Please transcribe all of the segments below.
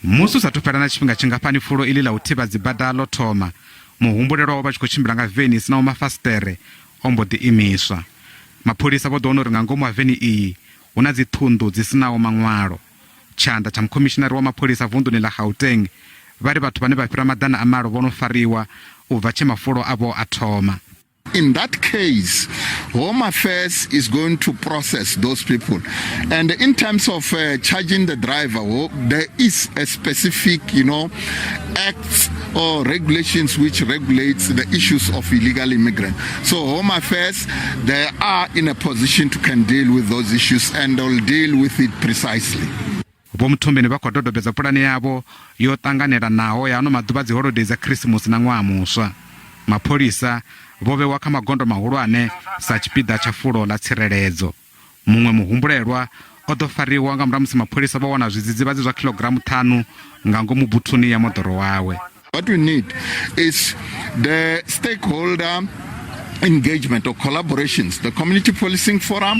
musi usathu fhela na tshifhinga tshingafhani fulo ili la u thivha dzi-badani ḽo thoma, muhumbulelwaho vha tshi khou tshimbila nga veni i sinaho mafasiṱere o mbo ḓi imiswa. Mapholisa vho ḓo wana uri nga ngomu ha veni iyi hu na dzi-thundu dzi sinaho manwalo. Tshanda tsha mukhomishinari wa mapholisa vunduni ḽa Gauteng vha ri vhathu vhane vha fhira maḓana a malo vho no fariwa u bva tshe mafulo avho a thoma. In that case, Home Affairs is going to process those people. And in terms of charging the driver, there is a specific, acts or regulations which regulates the issues of illegal immigrants. So Home Affairs, they are in a position to can deal with those issues and they'll deal with it precisely. Vho-Mthombeni vha khou dodobedza pulani yavho yo ṱanganela naho ya ano maḓuvha dzi holiday dza Christmas na ṅwaha muswa. Mapholisa vho vhewa kha magondo mahulwane sa tshipiḓa tsha fulo ḽa tsireledzo. Muṅwe muhumbulelwa o ḓo fariwa nga murahu musi mapholisa vha wana zwidzidzivhadzi zwa kilogramu 5 nga ngomu buthuni ya moḓoro wawe. What we need is the stakeholder engagement or collaborations, the community policing forum,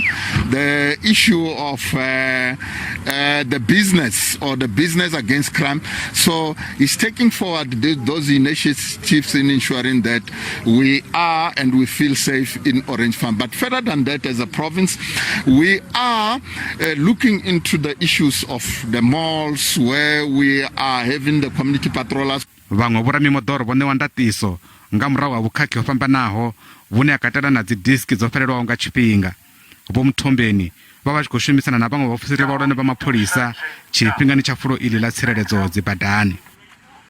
the issue of the business or the business against crime. So it's taking forward those initiatives in ensuring that we are and we feel safe in Orange Farm. But further than that, as a province, we are looking into the issues of the malls where we are having the community patrollers. Vhaṅwe vhoramimoḓoro vho ṋewa ndatiso nga murahu ha vhukhakhi ho fhambanaho vhune ha katela na dzidiski dzo fhelelwaho nga tshifhinga. Vho-Mthombeni vha vha tshi khou shumisana na vhaṅwe vhaofisiri vhahulwane vha mapholisa tshifhingani tsha fulo iḽi ḽa tsireledzo dzi-badani.